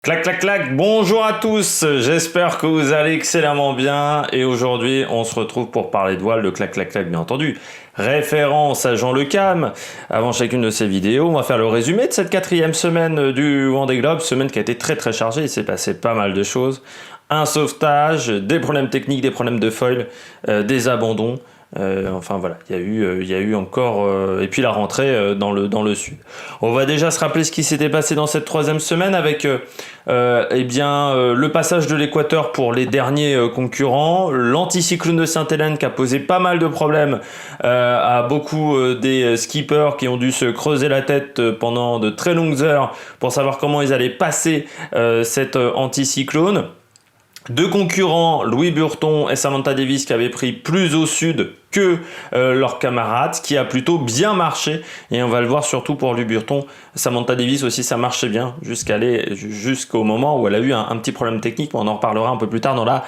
Clac, clac, clac, bonjour à tous, j'espère que vous allez excellemment bien et aujourd'hui on se retrouve pour parler de voile de clac, clac, clac bien entendu. Référence à Jean Le Cam, avant chacune de ces vidéos, on va faire le résumé de cette 4e semaine du Vendée Globe, semaine qui a été très très chargée, il s'est passé pas mal de choses. Un sauvetage, des problèmes techniques, des problèmes de foil, des abandons. Enfin voilà, il y a eu encore et puis la rentrée dans le sud. On va déjà se rappeler ce qui s'était passé dans cette 3e semaine avec le passage de l'équateur pour les derniers concurrents, l'anticyclone de Sainte-Hélène qui a posé pas mal de problèmes à beaucoup des skippers qui ont dû se creuser la tête pendant de très longues heures pour savoir comment ils allaient passer cet anticyclone. Deux concurrents, Louis Burton et Samantha Davis, qui avaient pris plus au sud que leurs camarades, ce qui a plutôt bien marché. Et on va le voir surtout pour Louis Burton. Samantha Davis aussi, ça marchait bien jusqu'au moment où elle a eu un petit problème technique. On en reparlera un peu plus tard dans la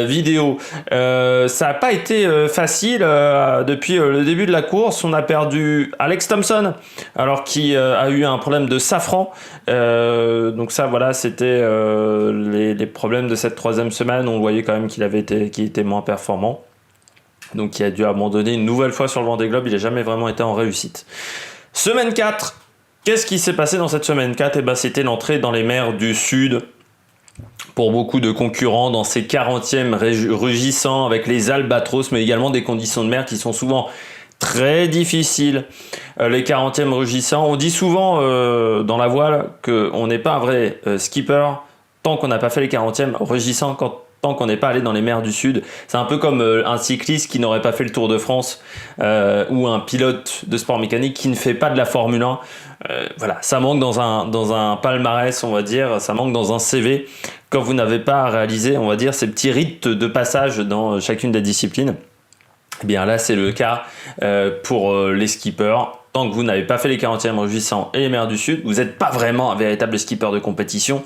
vidéo. Ça n'a pas été facile depuis le début de la course. On a perdu Alex Thompson, alors qui a eu un problème de safran. Donc ça, voilà, c'était les problèmes de cette 3e semaine. On voyait quand même qu'il était moins performant. Donc il a dû abandonner une nouvelle fois sur le Vendée Globe, il n'a jamais vraiment été en réussite. Semaine 4, qu'est-ce qui s'est passé dans cette semaine 4 ? C'était l'entrée dans les mers du Sud pour beaucoup de concurrents dans ces 40e rugissants avec les albatros, mais également des conditions de mer qui sont souvent très difficiles. Les 40e rugissants, on dit souvent dans la voile qu'on n'est pas un vrai skipper tant qu'on n'a pas fait les 40e rugissants tant qu'on n'est pas allé dans les mers du Sud. C'est un peu comme un cycliste qui n'aurait pas fait le Tour de France ou un pilote de sport mécanique qui ne fait pas de la Formule 1. Voilà, ça manque dans un palmarès, on va dire, ça manque dans un CV quand vous n'avez pas réalisé, on va dire, ces petits rites de passage dans chacune des disciplines. Eh bien là, c'est le cas pour les skippers. Tant que vous n'avez pas fait les 40e rugissants et les mers du Sud, vous n'êtes pas vraiment un véritable skipper de compétition.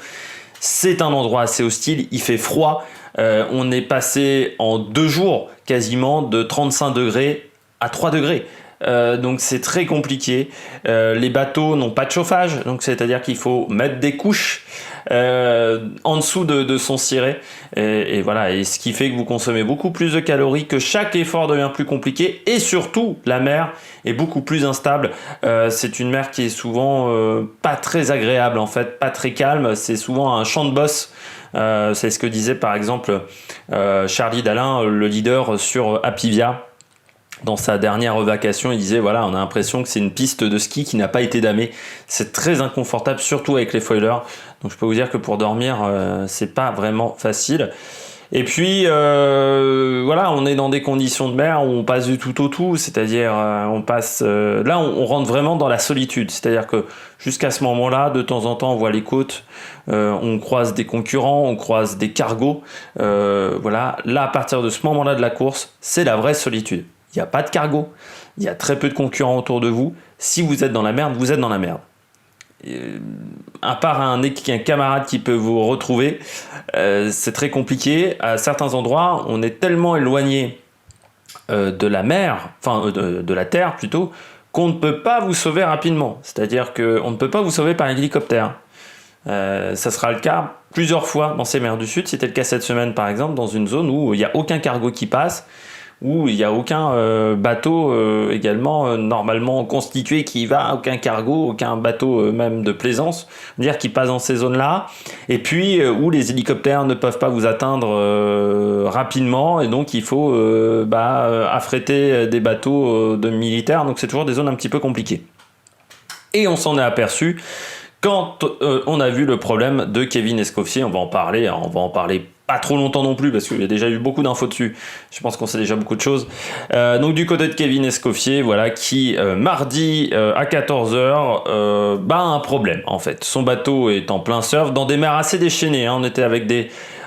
C'est un endroit assez hostile, il fait froid. On est passé en 2 jours quasiment de 35 degrés à 3 degrés. Donc c'est très compliqué. Les bateaux n'ont pas de chauffage, donc c'est-à-dire qu'il faut mettre des couches en dessous de son ciré. Et voilà, et ce qui fait que vous consommez beaucoup plus de calories, que chaque effort devient plus compliqué, et surtout la mer est beaucoup plus instable. C'est une mer qui est souvent pas très agréable en fait, pas très calme. C'est souvent un champ de bosse. C'est ce que disait par exemple Charlie Dalin, le leader sur Apivia. Dans sa dernière vacation, il disait voilà, on a l'impression que c'est une piste de ski qui n'a pas été damée. C'est très inconfortable, surtout avec les foilers. Donc je peux vous dire que pour dormir, c'est pas vraiment facile. Et puis voilà, on est dans des conditions de mer où on passe du tout au tout, c'est-à-dire on passe là on rentre vraiment dans la solitude, c'est-à-dire que jusqu'à ce moment-là, de temps en temps, on voit les côtes, on croise des concurrents, on croise des cargos. Voilà, là à partir de ce moment-là de la course, c'est la vraie solitude. Il n'y a pas de cargo, il y a très peu de concurrents autour de vous. Si vous êtes dans la merde, vous êtes dans la merde. À part un camarade qui peut vous retrouver, c'est très compliqué. À certains endroits, on est tellement éloigné de la mer, enfin de la terre plutôt, qu'on ne peut pas vous sauver rapidement. C'est-à-dire qu'on ne peut pas vous sauver par hélicoptère. Ça sera le cas plusieurs fois dans ces mers du Sud. C'était le cas cette semaine par exemple, dans une zone où il n'y a aucun cargo qui passe, où il n'y a aucun bateau également normalement constitué qui y va, aucun cargo, aucun bateau même de plaisance, dire qui passe dans ces zones-là, et puis où les hélicoptères ne peuvent pas vous atteindre rapidement, et donc il faut affréter des bateaux de militaires, donc c'est toujours des zones un petit peu compliquées. Et on s'en est aperçu quand on a vu le problème de Kevin Escoffier. On va en parler pas trop longtemps non plus, parce qu'il y a déjà eu beaucoup d'infos dessus. Je pense qu'on sait déjà beaucoup de choses. Donc du côté de Kevin Escoffier, voilà, qui mardi à 14h a un problème en fait. Son bateau est en plein surf dans des mers assez déchaînées. Hein. On était avec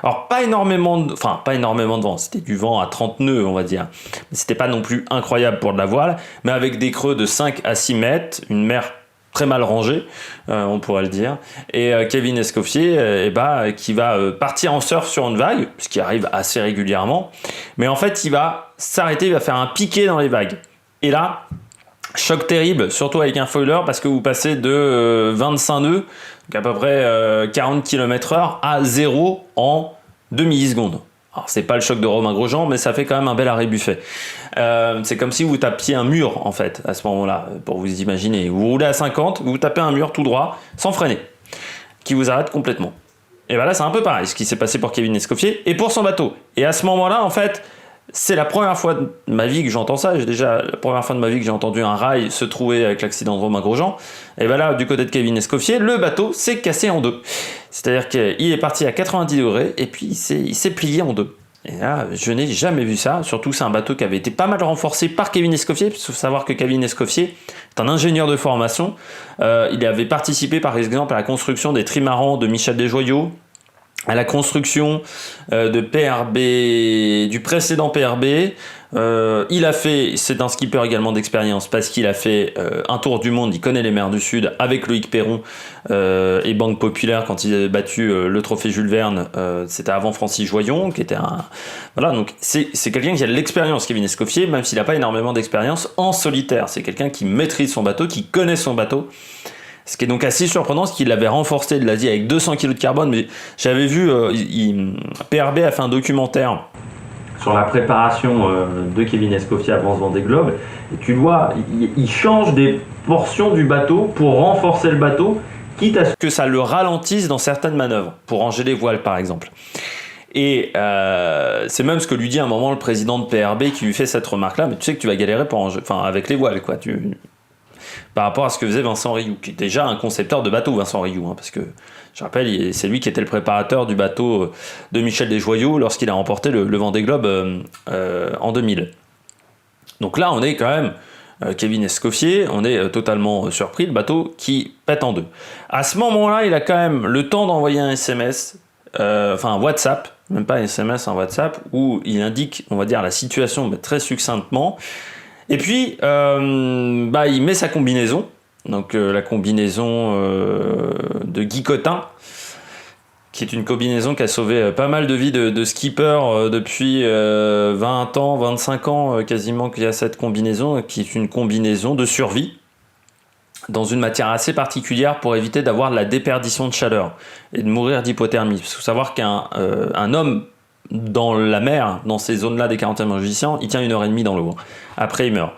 alors pas énormément de vent, c'était du vent à 30 nœuds on va dire. C'était pas non plus incroyable pour de la voile, mais avec des creux de 5 à 6 mètres, une mer très mal rangé, on pourrait le dire, et Kevin Escoffier qui va partir en surf sur une vague, ce qui arrive assez régulièrement, mais en fait il va s'arrêter, il va faire un piqué dans les vagues, et là choc terrible, surtout avec un foiler, parce que vous passez de 25 nœuds donc à peu près 40 km/h à 0 en 2 millisecondes. Alors c'est pas le choc de Romain Grosjean, mais ça fait quand même un bel arrêt buffet. C'est comme si vous tapiez un mur en fait à ce moment-là, pour vous imaginer. Vous roulez à 50, vous tapez un mur tout droit, sans freiner, qui vous arrête complètement. Et bien là c'est un peu pareil, ce qui s'est passé pour Kevin Escoffier et pour son bateau. Et à ce moment-là en fait, c'est la première fois de ma vie que j'entends ça. La première fois de ma vie que j'ai entendu un rail se trouver avec l'accident de Romain Grosjean. Et bien là, du côté de Kevin Escoffier, le bateau s'est cassé en deux. C'est-à-dire qu'il est parti à 90 degrés et puis il s'est plié en deux. Et là, je n'ai jamais vu ça. Surtout, c'est un bateau qui avait été pas mal renforcé par Kevin Escoffier. Il faut savoir que Kevin Escoffier est un ingénieur de formation. Il avait participé, par exemple, à la construction des trimarans de Michel Desjoyaux, à la construction de PRB, du précédent PRB. C'est un skipper également d'expérience parce qu'il a fait un tour du monde, il connaît les mers du Sud avec Loïc Perron et Banque Populaire quand ils avaient battu le trophée Jules Verne, c'était avant Francis Joyon qui était un... Voilà, donc c'est quelqu'un qui a de l'expérience, Kevin Escoffier, même s'il n'a pas énormément d'expérience en solitaire. C'est quelqu'un qui maîtrise son bateau, qui connaît son bateau. Ce qui est donc assez surprenant, c'est qu'il l'avait renforcé, il l'a dit, avec 200 kg de carbone. Mais j'avais vu, PRB a fait un documentaire sur la préparation de Kevin Escoffier avant ce Vendée Globe. Et tu le vois, il change des portions du bateau pour renforcer le bateau, quitte à ce que ça le ralentisse dans certaines manœuvres, pour ranger les voiles par exemple. Et c'est même ce que lui dit à un moment le président de PRB qui lui fait cette remarque-là, mais tu sais que tu vas galérer avec les voiles, quoi. Par rapport à ce que faisait Vincent Rioux, qui est déjà un concepteur de bateau, Vincent Rioux, hein, parce que, je rappelle, c'est lui qui était le préparateur du bateau de Michel Desjoyaux lorsqu'il a remporté le Vendée Globe en 2000. Donc là, on est quand même, Kevin Escoffier, on est totalement surpris, le bateau qui pète en deux. À ce moment-là, il a quand même le temps d'envoyer un SMS, un WhatsApp, même pas un SMS, un WhatsApp, où il indique, on va dire, la situation mais très succinctement. Et puis, il met sa combinaison, donc la combinaison de Guy Cotin, qui est une combinaison qui a sauvé pas mal de vies de skippers depuis 20 ans, 25 ans quasiment qu'il y a cette combinaison, qui est une combinaison de survie dans une matière assez particulière pour éviter d'avoir de la déperdition de chaleur et de mourir d'hypothermie. Il faut savoir qu'un homme dans la mer, dans ces zones-là des 41 magiciens, il tient 1h30 dans l'eau. Après, il meurt.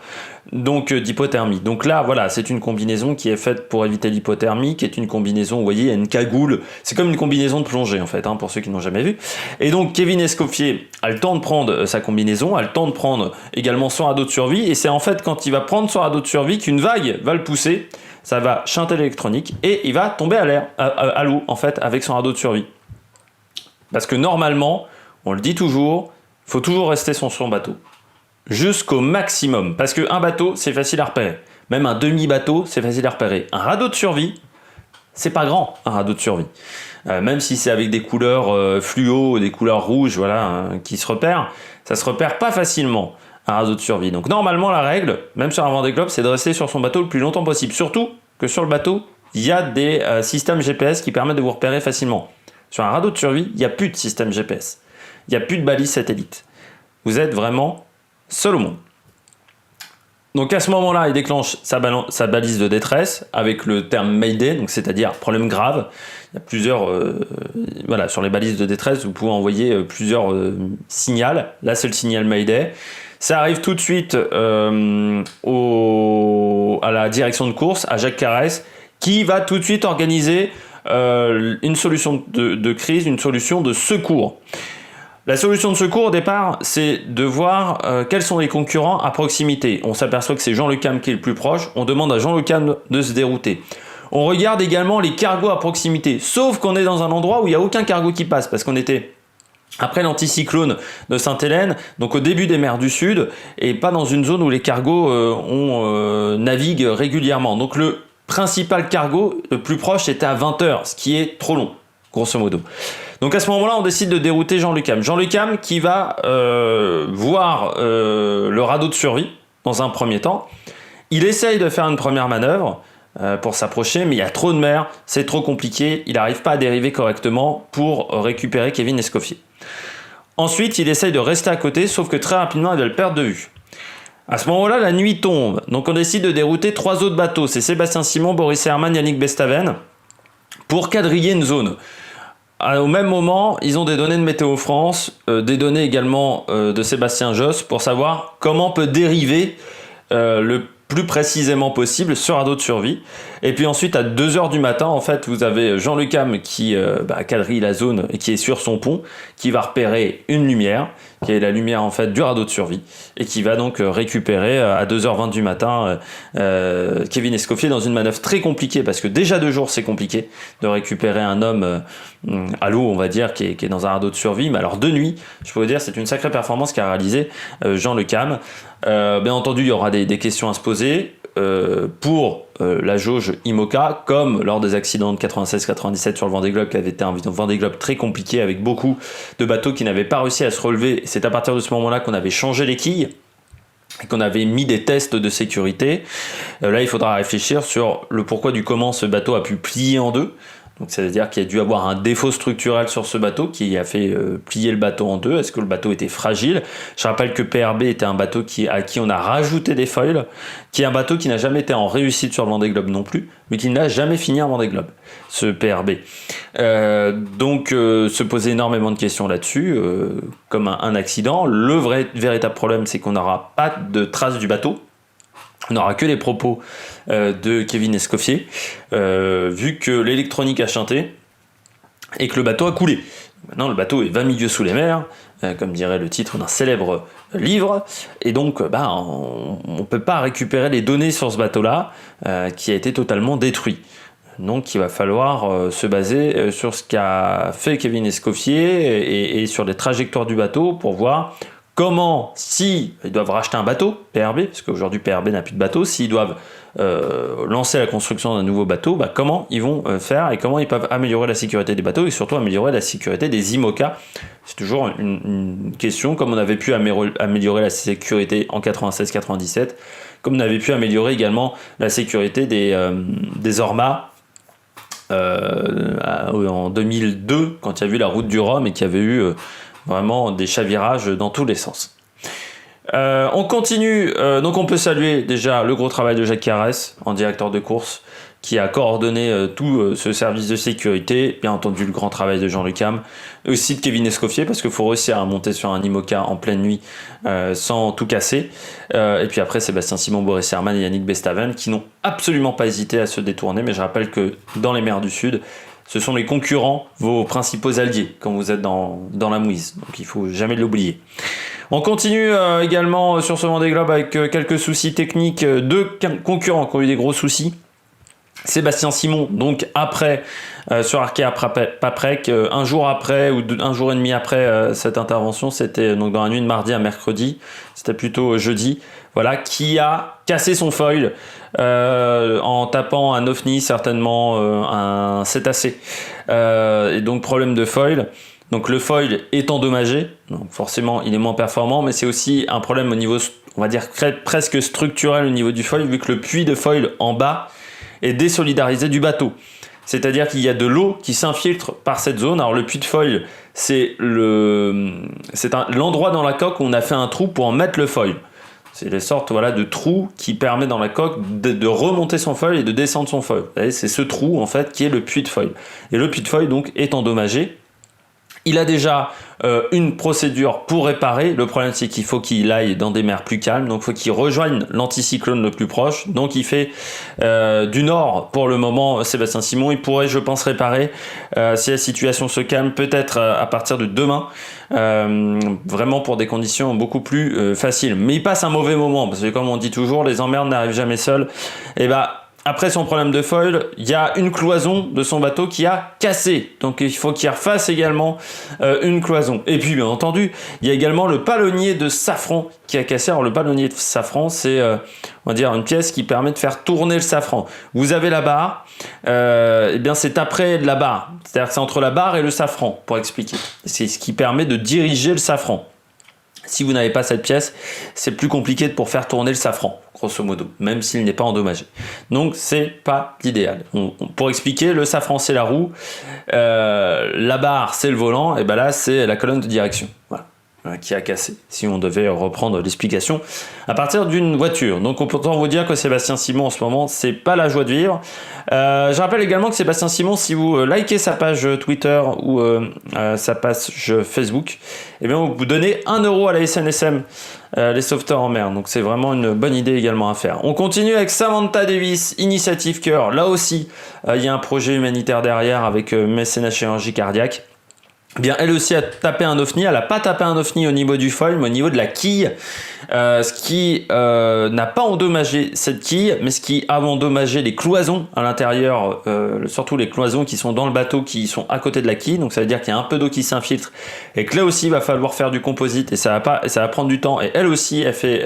Donc, d'hypothermie. Donc là, voilà, c'est une combinaison qui est faite pour éviter l'hypothermie, qui est une combinaison, vous voyez, il y a une cagoule. C'est comme une combinaison de plongée, en fait, pour ceux qui n'ont jamais vu. Et donc, Kevin Escoffier a le temps de prendre sa combinaison, a le temps de prendre également son radeau de survie, et c'est en fait quand il va prendre son radeau de survie qu'une vague va le pousser, ça va chanter l'électronique, et il va tomber à l'eau, en fait, avec son radeau de survie. Parce que normalement, on le dit toujours, il faut toujours rester sur son bateau. Jusqu'au maximum. Parce qu'un bateau, c'est facile à repérer. Même un demi-bateau, c'est facile à repérer. Un radeau de survie, c'est pas grand, un radeau de survie. Même si c'est avec des couleurs fluo, des couleurs rouges, qui se repèrent, ça se repère pas facilement, un radeau de survie. Donc normalement, la règle, même sur un Vendée Globe, c'est de rester sur son bateau le plus longtemps possible. Surtout que sur le bateau, il y a des systèmes GPS qui permettent de vous repérer facilement. Sur un radeau de survie, il n'y a plus de système GPS. Il n'y a plus de balise satellite. Vous êtes vraiment seul au monde. Donc à ce moment-là, il déclenche sa balise de détresse avec le terme Mayday, donc c'est-à-dire problème grave. Il y a plusieurs... sur les balises de détresse, vous pouvez envoyer plusieurs signaux. Là, c'est le signal Mayday. Ça arrive tout de suite à la direction de course, à Jacques Carès, qui va tout de suite organiser une solution de crise, une solution de secours. La solution de secours au départ, c'est de voir quels sont les concurrents à proximité. On s'aperçoit que c'est Jean Le Cam qui est le plus proche, on demande à Jean Le Cam de se dérouter. On regarde également les cargos à proximité, sauf qu'on est dans un endroit où il n'y a aucun cargo qui passe, parce qu'on était après l'anticyclone de Sainte-Hélène, donc au début des mers du Sud, et pas dans une zone où les cargos naviguent régulièrement. Donc le principal cargo le plus proche était à 20h, ce qui est trop long, grosso modo. Donc à ce moment-là, on décide de dérouter Jean Le Cam. Jean Le Cam qui va voir le radeau de survie dans un premier temps. Il essaye de faire une première manœuvre pour s'approcher, mais il y a trop de mer, c'est trop compliqué, il n'arrive pas à dériver correctement pour récupérer Kevin Escoffier. Ensuite, il essaye de rester à côté, sauf que très rapidement, il va le perdre de vue. À ce moment-là, la nuit tombe, donc on décide de dérouter 3 autres bateaux. C'est Sébastien Simon, Boris Herman, Yannick Bestaven, pour quadriller une zone. Au même moment, ils ont des données de Météo France, des données également de Sébastien Josse pour savoir comment on peut dériver le plus précisément possible ce radeau de survie. Et puis ensuite, à 2h du matin, en fait, vous avez Jean Le Cam qui quadrille la zone et qui est sur son pont, qui va repérer une lumière, qui est la lumière en fait du radeau de survie, et qui va donc récupérer à 2h20 du matin Kevin Escoffier dans une manœuvre très compliquée, parce que déjà de jour c'est compliqué de récupérer un homme à l'eau, on va dire, qui est dans un radeau de survie, mais alors de nuit, je peux vous dire, c'est une sacrée performance qu'a réalisé Jean Le Cam. Bien entendu, il y aura des questions à se poser pour la jauge IMOCA, comme lors des accidents de 96-97 sur le Vendée Globe, qui avait été un Vendée Globe très compliqué avec beaucoup de bateaux qui n'avaient pas réussi à se relever. C'est à partir de ce moment-là qu'on avait changé les quilles et qu'on avait mis des tests de sécurité. Là, il faudra réfléchir sur le pourquoi du comment ce bateau a pu plier en deux. Donc ça veut dire qu'il y a dû avoir un défaut structurel sur ce bateau qui a fait plier le bateau en deux. Est-ce que le bateau était fragile? Je rappelle que PRB était un bateau à qui on a rajouté des foils, qui est un bateau qui n'a jamais été en réussite sur le Vendée Globe non plus, mais qui n'a jamais fini un Vendée Globe, ce PRB. Donc se poser énormément de questions là-dessus, comme un accident. Le véritable problème, c'est qu'on n'aura pas de traces du bateau. On n'aura que les propos de Kevin Escoffier, vu que l'électronique a chanté et que le bateau a coulé. Maintenant, le bateau est 20 milieux sous les mers, comme dirait le titre d'un célèbre livre, et donc on ne peut pas récupérer les données sur ce bateau-là, qui a été totalement détruit. Donc il va falloir se baser sur ce qu'a fait Kevin Escoffier et sur les trajectoires du bateau pour voir comment, si ils doivent racheter un bateau, PRB, parce qu'aujourd'hui PRB n'a plus de bateau, s'ils doivent lancer la construction d'un nouveau bateau, comment ils vont faire et comment ils peuvent améliorer la sécurité des bateaux et surtout améliorer la sécurité des IMOCA. C'est toujours une question, comme on avait pu améliorer la sécurité en 96-97, comme on avait pu améliorer également la sécurité des Orma en 2002, quand il y a eu la route du Rhum et qu'il y avait eu vraiment des chavirages dans tous les sens. On continue, donc on peut saluer déjà le gros travail de Jacques Carès en directeur de course qui a coordonné tout ce service de sécurité, bien entendu le grand travail de Jean Le Cam, aussi de Kevin Escoffier parce qu'il faut réussir à monter sur un IMOCA en pleine nuit sans tout casser, et puis après Sébastien Simon, Boris Herman et Yannick Bestaven qui n'ont absolument pas hésité à se détourner, mais je rappelle que dans les mers du Sud, ce sont les concurrents, vos principaux alliés, quand vous êtes dans la mouise. Donc il ne faut jamais l'oublier. On continue également sur ce Vendée Globe avec quelques soucis techniques. Deux concurrents qui ont eu des gros soucis. Sébastien Simon, donc après, sur Arkea Paprec, un jour après, ou un jour et demi après cette intervention, c'était donc dans la nuit de mardi à mercredi, c'était plutôt jeudi, voilà, qui a cassé son foil en tapant un OFNI, certainement un cétacé. Et donc problème de foil. Donc le foil est endommagé, donc forcément il est moins performant, mais c'est aussi un problème au niveau, on va dire presque structurel au niveau du foil, vu que le puits de foil en bas est désolidarisé du bateau. C'est-à-dire qu'il y a de l'eau qui s'infiltre par cette zone. Alors le puits de foil, c'est l'endroit dans la coque où on a fait un trou pour en mettre le foil. C'est les sortes de trous qui permet dans la coque de remonter son foil et de descendre son foil. Vous voyez, c'est ce trou en fait qui est le puits de foil. Et le puits de foil donc est endommagé. Il a déjà une procédure pour réparer. Le problème, c'est qu'il faut qu'il aille dans des mers plus calmes. Donc, il faut qu'il rejoigne l'anticyclone le plus proche. Donc, il fait du nord pour le moment. Sébastien Simon, il pourrait, je pense, réparer si la situation se calme, peut-être à partir de demain. Vraiment pour des conditions beaucoup plus faciles. Mais il passe un mauvais moment parce que, comme on dit toujours, les emmerdes n'arrivent jamais seules. Et après son problème de foil, il y a une cloison de son bateau qui a cassé. Donc il faut qu'il refasse également une cloison. Et puis bien entendu, il y a également le palonnier de safran qui a cassé. Alors le palonnier de safran, c'est on va dire une pièce qui permet de faire tourner le safran. Vous avez la barre, et bien c'est après la barre. C'est-à-dire que c'est entre la barre et le safran, pour expliquer. C'est ce qui permet de diriger le safran. Si vous n'avez pas cette pièce, c'est plus compliqué pour faire tourner le safran, grosso modo, même s'il n'est pas endommagé. Donc c'est pas l'idéal. Pour expliquer, le safran c'est la roue, la barre c'est le volant, et là c'est la colonne de direction. Voilà. qui a cassé, si on devait reprendre l'explication à partir d'une voiture. Donc on peut autant vous dire que Sébastien Simon en ce moment, c'est pas la joie de vivre. Je rappelle également que Sébastien Simon, si vous likez sa page Twitter ou sa page Facebook, eh bien vous donnez 1 euro à la SNSM, les sauveteurs en mer. Donc c'est vraiment une bonne idée également à faire. On continue avec Samantha Davis, Initiative Cœur. Là aussi, il y a un projet humanitaire derrière avec mécénat chirurgie cardiaque. Bien, elle aussi a tapé un ovni. Elle n'a pas tapé un ovni au niveau du foil, mais au niveau de la quille. Ce qui n'a pas endommagé cette quille, mais ce qui a endommagé les cloisons à l'intérieur, surtout les cloisons qui sont dans le bateau, qui sont à côté de la quille. Donc ça veut dire qu'il y a un peu d'eau qui s'infiltre et que là aussi il va falloir faire du composite et ça va prendre du temps. Et elle aussi, elle fait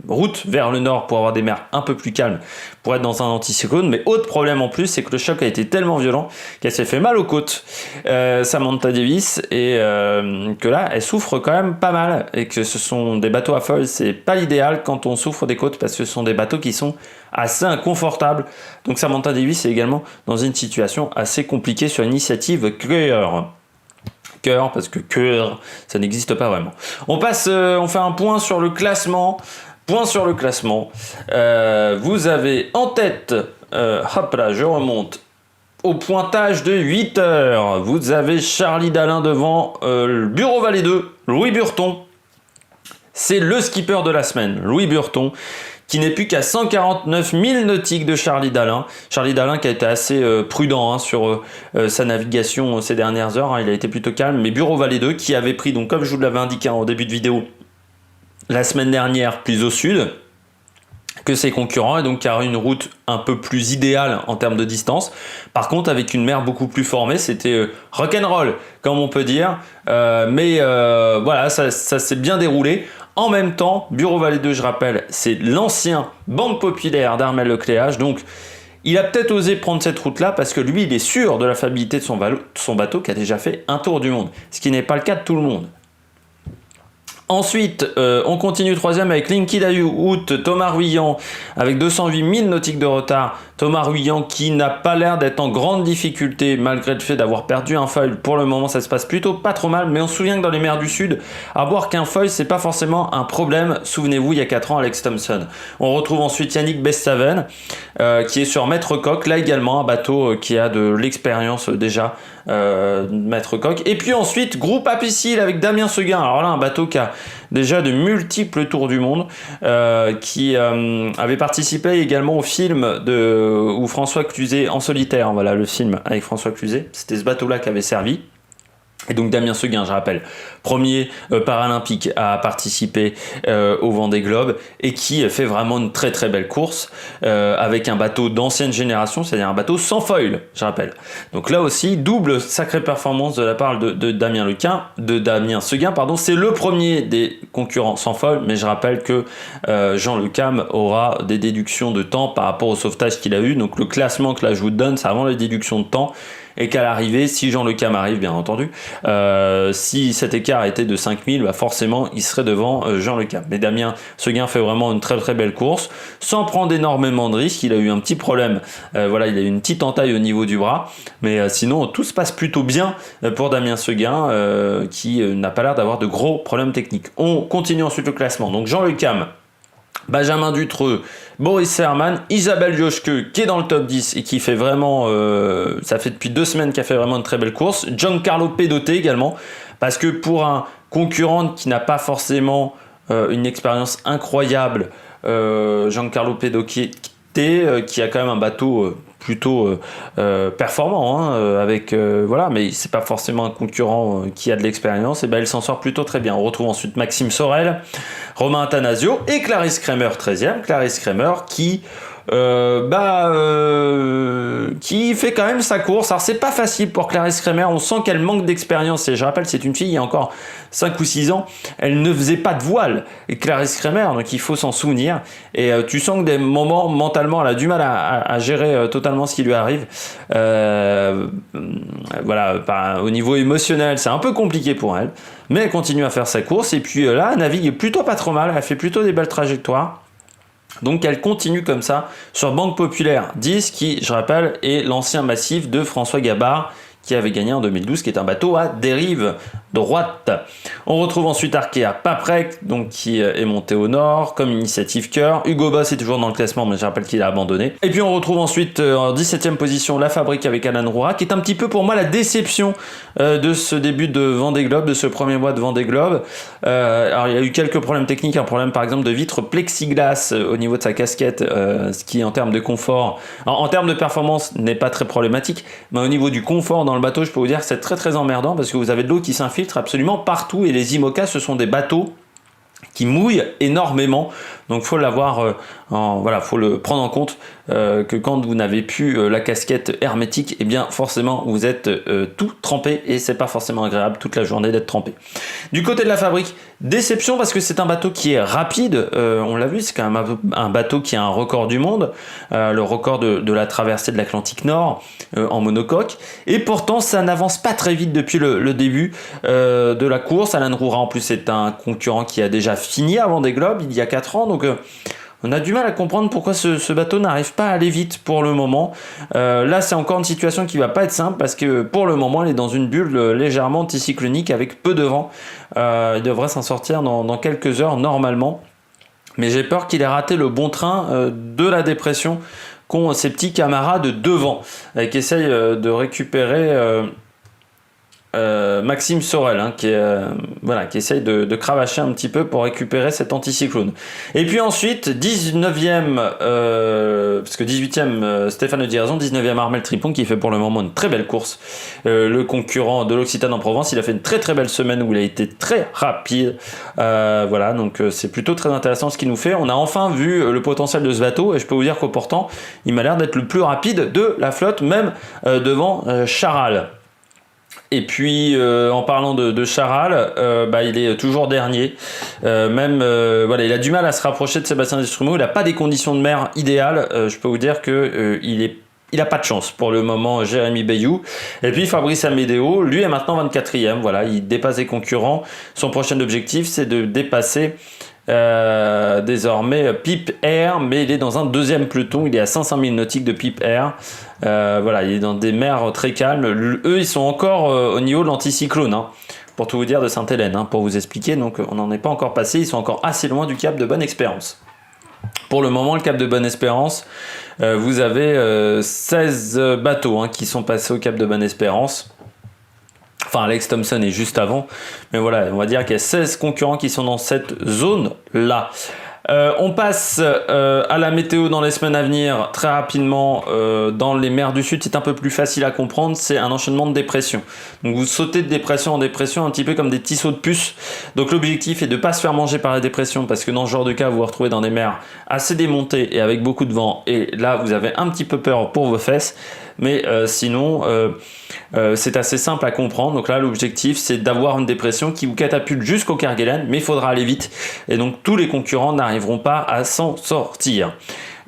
route vers le nord pour avoir des mers un peu plus calmes, pour être dans un anticyclone. Mais autre problème en plus, c'est que le choc a été tellement violent qu'elle s'est fait mal aux côtes, Samantha Davis, et que là, elle souffre quand même pas mal et que ce sont des bateaux à foil, c'est pas l'idéal quand on souffre des côtes parce que ce sont des bateaux qui sont assez inconfortables. Donc Samantha Davis est également dans une situation assez compliquée sur l'initiative Cœur, parce que cœur, ça n'existe pas vraiment. On passe, on fait un point sur le classement. Vous avez en tête, hop là, je remonte au pointage de 8 heures. Vous avez Charlie Dalin devant le Bureau Vallée 2, Louis Burton. C'est le skipper de la semaine, Louis Burton, qui n'est plus qu'à 149 000 nautiques de Charlie Dalin. Charlie Dalin qui a été assez prudent sur sa navigation ces dernières heures. Il a été plutôt calme. Mais Bureau Vallée 2 qui avait pris, donc comme je vous l'avais indiqué en début de vidéo, la semaine dernière plus au sud que ses concurrents, et donc qui a une route un peu plus idéale en termes de distance. Par contre, avec une mer beaucoup plus formée, c'était rock'n'roll, comme on peut dire. Mais voilà, ça s'est bien déroulé. En même temps, Bureau Vallée 2, je rappelle, c'est l'ancien Banque Populaire d'Armel Lecléage. Donc, il a peut-être osé prendre cette route-là parce que lui, il est sûr de la fiabilité de son bateau qui a déjà fait un tour du monde. Ce qui n'est pas le cas de tout le monde. Ensuite, on continue troisième avec Linky Dayou-Hout, Thomas Ruyant avec 208 000 nautiques de retard. Thomas Ruyant qui n'a pas l'air d'être en grande difficulté malgré le fait d'avoir perdu un foil. Pour le moment, ça se passe plutôt pas trop mal, mais on se souvient que dans les mers du Sud, avoir qu'un foil, c'est pas forcément un problème. Souvenez-vous, il y a 4 ans, Alex Thompson. On retrouve ensuite Yannick Bestaven qui est sur Maître Coq, là également un bateau qui a de l'expérience déjà. Maître Coq. Et puis ensuite, groupe Apicil avec Damien Seguin. Alors là, un bateau qui a déjà de multiples tours du monde, qui avait participé également au film où François Cluzet en solitaire. Voilà le film avec François Cluzet. C'était ce bateau-là qui avait servi. Et donc Damien Seguin, je rappelle, premier paralympique à participer au Vendée Globe et qui fait vraiment une très très belle course avec un bateau d'ancienne génération, c'est-à-dire un bateau sans foil, je rappelle. Donc là aussi, double sacrée performance de la part de Damien Seguin, pardon. C'est le premier des concurrents sans foil, mais je rappelle que Jean Le Cam aura des déductions de temps par rapport au sauvetage qu'il a eu. Donc le classement que là je vous donne, c'est avant les déductions de temps. Et qu'à l'arrivée, si Jean Le Cam arrive, bien entendu, si cet écart était de 5000, bah forcément, il serait devant Jean Le Cam. Mais Damien Seguin fait vraiment une très très belle course, sans prendre énormément de risques. Il a eu un petit problème, voilà, il a eu une petite entaille au niveau du bras, mais sinon, tout se passe plutôt bien pour Damien Seguin, qui n'a pas l'air d'avoir de gros problèmes techniques. On continue ensuite le classement. Donc Jean Le Cam, Benjamin Dutreux, Boris Herman, Isabelle Joschke qui est dans le top 10 et qui fait vraiment, ça fait depuis 2 semaines qu'elle fait vraiment une très belle course. Giancarlo Pedoté également, parce que pour un concurrent qui n'a pas forcément une expérience incroyable, Giancarlo Pedoté qui a quand même un bateau plutôt performant, avec voilà, mais c'est pas forcément un concurrent qui a de l'expérience, et ben elle s'en sort plutôt très bien. On retrouve ensuite Maxime Sorel, Romain Athanasio et Clarisse Kremer 13e. Clarisse Kremer qui qui fait quand même sa course. Alors c'est pas facile pour Clarisse Kremer, on sent qu'elle manque d'expérience, et je rappelle, c'est une fille il y a encore 5 ou 6 ans, elle ne faisait pas de voile, et Clarisse Kremer, donc il faut s'en souvenir, et tu sens que des moments mentalement elle a du mal à gérer totalement ce qui lui arrive, voilà, au niveau émotionnel c'est un peu compliqué pour elle, mais elle continue à faire sa course, et puis là elle navigue plutôt pas trop mal, elle fait plutôt des belles trajectoires. Donc elle continue comme ça sur Banque Populaire 10, qui, je rappelle, est l'ancien massif de François Gabard, qui avait gagné en 2012, qui est un bateau à dérive droite. On retrouve ensuite Arkea Paprec, donc qui est monté au nord, comme initiative cœur. Hugo Boss est toujours dans le classement, mais je rappelle qu'il a abandonné. Et puis on retrouve ensuite en 17e position La Fabrique avec Alan Roura, qui est un petit peu pour moi la déception de ce début de Vendée Globe, de ce premier mois de Vendée Globe. Alors il y a eu quelques problèmes techniques, un problème par exemple de vitre plexiglas au niveau de sa casquette, ce qui en termes de confort, en termes de performance n'est pas très problématique, mais au niveau du confort dans le bateau, je peux vous dire que c'est très très emmerdant parce que vous avez de l'eau qui s'infiltre absolument partout et les IMOCA ce sont des bateaux qui mouillent énormément, donc faut l'avoir faut le prendre en compte que quand vous n'avez plus la casquette hermétique, et bien forcément vous êtes tout trempé et c'est pas forcément agréable toute la journée d'être trempé. Du côté de La Fabrique, déception parce que c'est un bateau qui est rapide, on l'a vu, c'est quand même un bateau qui a un record du monde, le record de la traversée de l'Atlantique Nord en monocoque, et pourtant ça n'avance pas très vite depuis le début de la course. Alan Roura en plus est un concurrent qui a déjà fini à Vendée Globe il y a 4 ans, donc on a du mal à comprendre pourquoi ce bateau n'arrive pas à aller vite pour le moment. Là, c'est encore une situation qui va pas être simple parce que pour le moment, il est dans une bulle légèrement anticyclonique avec peu de vent. Il devrait s'en sortir dans quelques heures normalement. Mais j'ai peur qu'il ait raté le bon train de la dépression qu'ont ses petits camarades devant, qui essayent de récupérer... Maxime Sorel qui essaye de cravacher un petit peu pour récupérer cet anticyclone. Et puis ensuite 19e parce que 18e Stéphane Dierzon, 19e Armel Tripon qui fait pour le moment une très belle course, le concurrent de l'Occitane en Provence. Il a fait une très très belle semaine où il a été très rapide, donc c'est plutôt très intéressant ce qu'il nous fait. On a enfin vu le potentiel de ce bateau et je peux vous dire qu'au portant il m'a l'air d'être le plus rapide de la flotte, même devant Charal. Et puis en parlant de Charal, il est toujours dernier. Il a du mal à se rapprocher de Sébastien Destrumeau. Il n'a pas des conditions de mer idéales. Je peux vous dire que il n'a pas de chance pour le moment, Jérémy Bayou. Et puis Fabrice Amédéo, lui est maintenant 24e. Voilà, il dépasse les concurrents. Son prochain objectif, c'est de dépasser désormais Pip Air, mais il est dans un deuxième peloton. Il est à 500 000 nautiques de Pip Air. Il est dans des mers très calmes. Eux, ils sont encore au niveau de l'anticyclone, pour tout vous dire, de Sainte-Hélène, pour vous expliquer. Donc, on n'en est pas encore passé. Ils sont encore assez loin du Cap de Bonne-Espérance. Pour le moment, le Cap de Bonne-Espérance, vous avez 16 bateaux qui sont passés au Cap de Bonne-Espérance. Enfin, Alex Thompson est juste avant. Mais voilà, on va dire qu'il y a 16 concurrents qui sont dans cette zone-là. On passe à la météo dans les semaines à venir très rapidement. Dans les mers du Sud, c'est un peu plus facile à comprendre, c'est un enchaînement de dépression. Donc vous sautez de dépression en dépression un petit peu comme des petits sauts de puce. Donc l'objectif est de ne pas se faire manger par la dépression parce que dans ce genre de cas vous vous retrouvez dans des mers assez démontées et avec beaucoup de vent, et là vous avez un petit peu peur pour vos fesses. Mais sinon, c'est assez simple à comprendre. Donc là, l'objectif, c'est d'avoir une dépression qui vous catapulte jusqu'au Kerguelen, mais il faudra aller vite. Et donc, tous les concurrents n'arriveront pas à s'en sortir.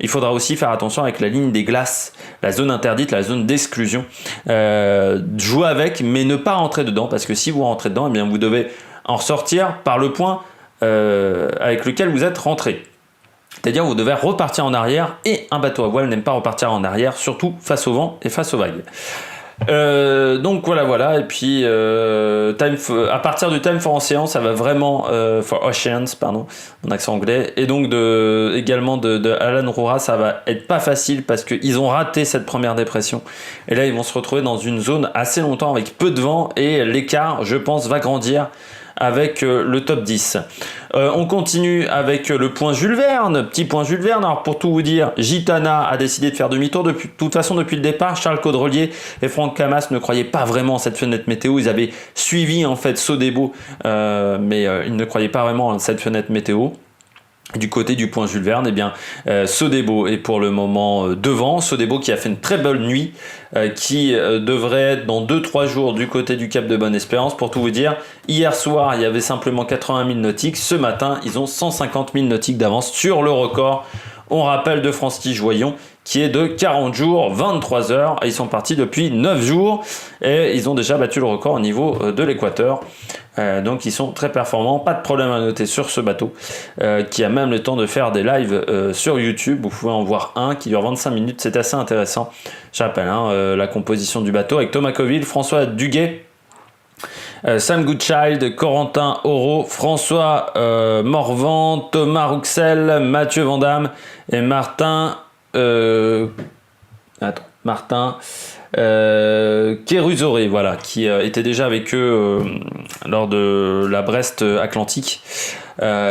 Il faudra aussi faire attention avec la ligne des glaces, la zone interdite, la zone d'exclusion. Jouer avec, mais ne pas rentrer dedans, parce que si vous rentrez dedans, eh bien, vous devez en ressortir par le point avec lequel vous êtes rentré. C'est-à-dire vous devez repartir en arrière, et un bateau à voile n'aime pas repartir en arrière, surtout face au vent et face aux vagues. Donc voilà, et puis à partir du Time for Oceans, ça va vraiment for Oceans, pardon, mon accent anglais, et donc également de Alan Roura, ça va être pas facile parce qu'ils ont raté cette première dépression, et là ils vont se retrouver dans une zone assez longtemps avec peu de vent, et l'écart, je pense, va grandir avec le top 10. On continue avec le point Jules Verne, petit point Jules Verne. Alors pour tout vous dire, Gitana a décidé de faire demi-tour. De toute façon, depuis le départ, Charles Caudrelier et Franck Camas ne croyaient pas vraiment en cette fenêtre météo. Ils avaient suivi en fait Sodebo, mais ils ne croyaient pas vraiment en cette fenêtre météo. Du côté du point Jules Verne, Sodebo est pour le moment devant. Sodebo qui a fait une très bonne nuit, qui devrait être dans 2-3 jours du côté du Cap de Bonne-Espérance. Pour tout vous dire, hier soir, il y avait simplement 80 000 nautiques. Ce matin, ils ont 150 000 nautiques d'avance sur le record. On rappelle de Francis Joyon, qui est de 40 jours, 23 heures. Ils sont partis depuis 9 jours et ils ont déjà battu le record au niveau de l'équateur. Donc ils sont très performants, pas de problème à noter sur ce bateau qui a même le temps de faire des lives sur YouTube. Vous pouvez en voir un qui dure 25 minutes, c'est assez intéressant. Je rappelle la composition du bateau avec Thomas Coville, François Duguay, Sam Goodchild, Corentin Auro, François Morvan, Thomas Rouxel, Mathieu Vandamme et Martin Kéruzoré, voilà, qui était déjà avec eux lors de la Brest Atlantique.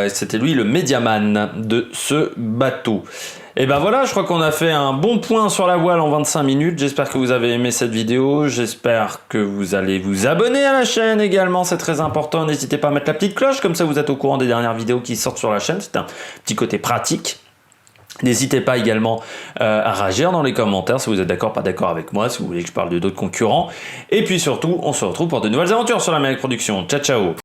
C'était lui le médiaman de ce bateau. Et ben voilà, je crois qu'on a fait un bon point sur la voile en 25 minutes. J'espère que vous avez aimé cette vidéo. J'espère que vous allez vous abonner à la chaîne également, c'est très important. N'hésitez pas à mettre la petite cloche, comme ça vous êtes au courant des dernières vidéos qui sortent sur la chaîne. C'est un petit côté pratique. N'hésitez pas également à réagir dans les commentaires si vous êtes d'accord, pas d'accord avec moi, si vous voulez que je parle de d'autres concurrents. Et puis surtout, on se retrouve pour de nouvelles aventures sur la Melec Production. Ciao, ciao!